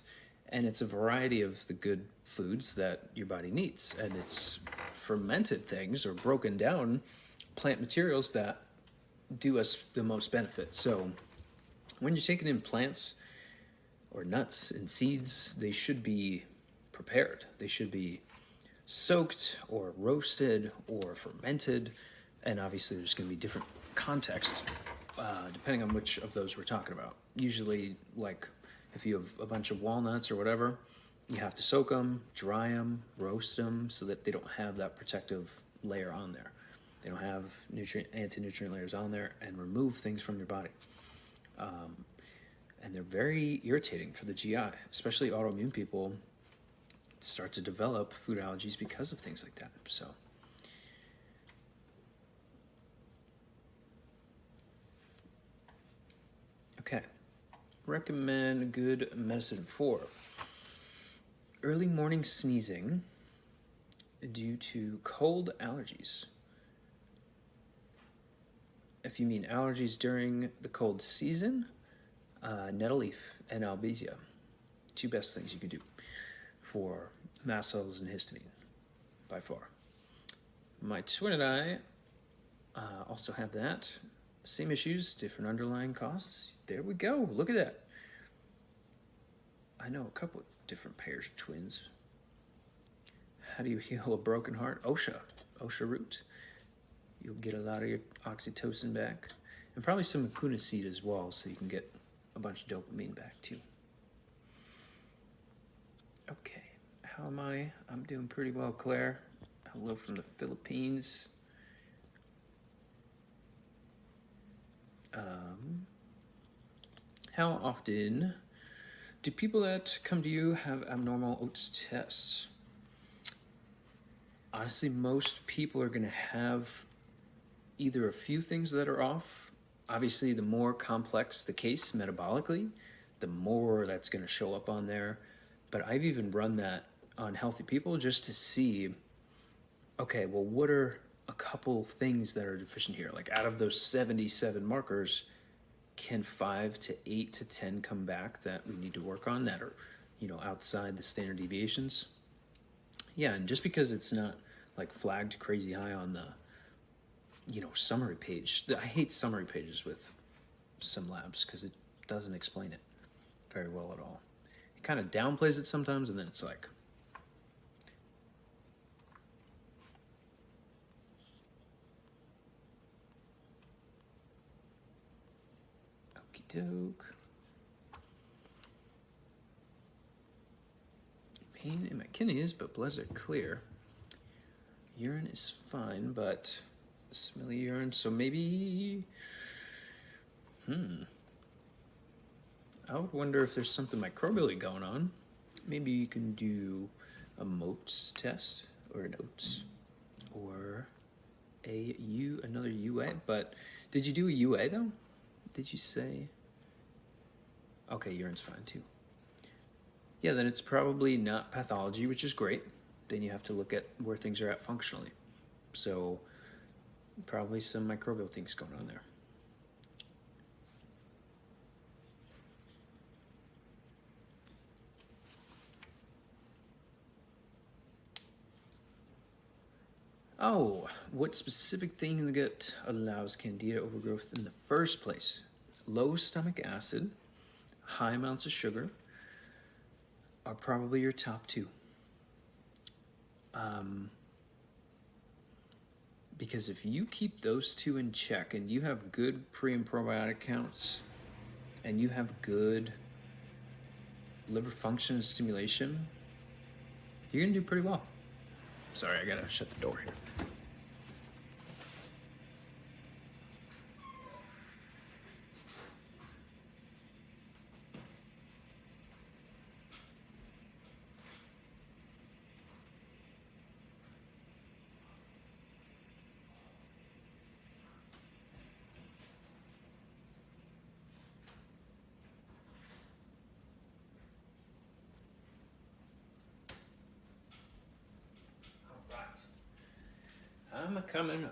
and it's a variety of the good foods that your body needs. And it's fermented things or broken down plant materials that do us the most benefit. So when you're taking in plants or nuts and seeds, they should be prepared. They should be soaked or roasted or fermented. And obviously there's going to be different context depending on which of those we're talking about. Usually, like if you have a bunch of walnuts or whatever, you have to soak them, dry them, roast them so that they don't have that protective layer on there. They don't have anti-nutrient layers on there, and remove things from your body. And they're very irritating for the GI, especially autoimmune people start to develop food allergies because of things like that. So okay, recommend good medicine for early morning sneezing due to cold allergies. If you mean allergies during the cold season, nettle leaf and albizia, 2 best things you can do for mast cells and histamine by far. My twin and I also have that. Same issues, different underlying causes. There we go. Look at that. I know a couple of different pairs of twins. How do you heal a broken heart? OSHA root. You'll get a lot of your oxytocin back. And probably some mucuna seed as well, so you can get a bunch of dopamine back too. Okay, how am I? I'm doing pretty well, Claire. Hello from the Philippines. How often do people that come to you have abnormal oats tests? Honestly, most people are going to have either a few things that are off. Obviously, the more complex the case metabolically, the more that's going to show up on there. But I've even run that on healthy people just to see, okay, well, what are a couple things that are deficient here? Like out of those 77 markers, can 5 to 8 to 10 come back that we need to work on that are, outside the standard deviations? Yeah, and just because it's not like flagged crazy high on the, summary page. I hate summary pages with some labs because it doesn't explain it very well at all. It kind of downplays it sometimes, and then it's like, okie doke. Pain in my kidneys, but bloods are clear. Urine is fine, but smelly urine, so maybe, I would wonder if there's something microbially going on. Maybe you can do a Moats test, or an Oates, or another UA, but did you do a UA though? Did you say? Okay, urine's fine too. Yeah, then it's probably not pathology, which is great. Then you have to look at where things are at functionally. So probably some microbial things going on there. Oh, what specific thing in the gut allows candida overgrowth in the first place? Low stomach acid, high amounts of sugar are probably your top two. Because if you keep those two in check and you have good pre and probiotic counts and you have good liver function and stimulation, you're gonna do pretty well. Sorry, I gotta shut the door here.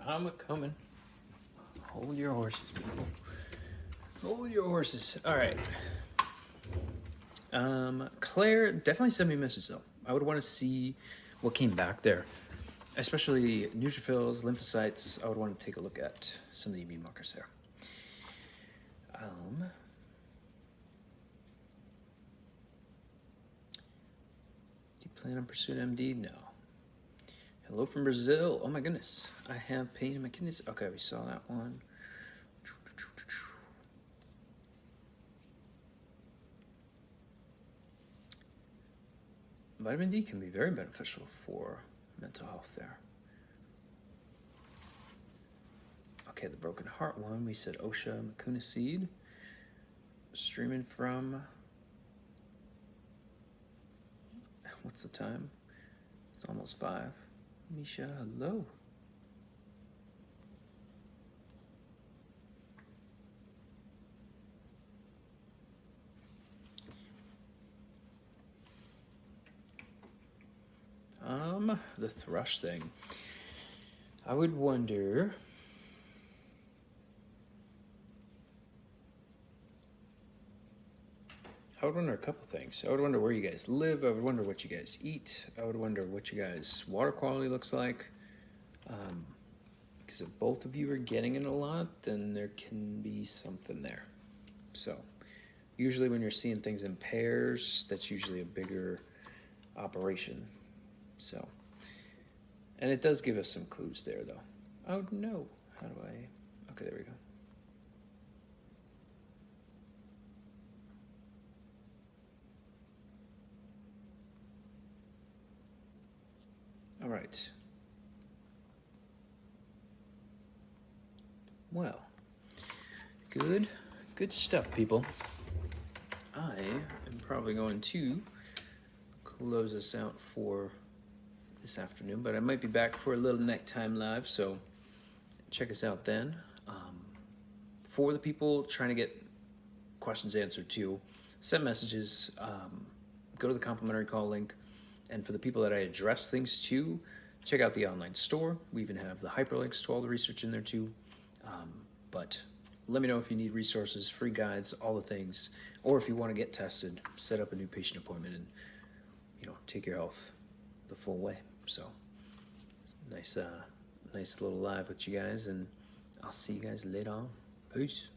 I'm a coming. Hold your horses, people. Hold your horses. All right. Claire, definitely send me a message though. I would want to see what came back there, especially neutrophils, lymphocytes. I would want to take a look at some of the immune markers there. Do you plan on pursuing MD? No. Hello from Brazil. Oh my goodness. I have pain in my kidneys. Okay, we saw that one. Vitamin D can be very beneficial for mental health there. Okay, the broken heart one, we said Osha Mucuna seed. Streaming from, what's the time? It's almost 5. Misha, hello. The thrush thing. I would wonder. I would wonder a couple things. I would wonder where you guys live. I would wonder what you guys eat. I would wonder what you guys' water quality looks like. Because if both of you are getting it a lot, then there can be something there. So usually when you're seeing things in pairs, that's usually a bigger operation. So, and it does give us some clues there though. Oh no, how do I, okay, there we go. All right. Well, good stuff, people. I am probably going to close us out for this afternoon, but I might be back for a little nighttime live, so check us out then. For the people trying to get questions answered too, send messages, go to the complimentary call link. And for the people that I address things to, check out the online store. We even have the hyperlinks to all the research in there too. But let me know if you need resources, free guides, all the things, or if you want to get tested, set up a new patient appointment, and take your health the full way. So nice little live with you guys, and I'll see you guys later on. Peace.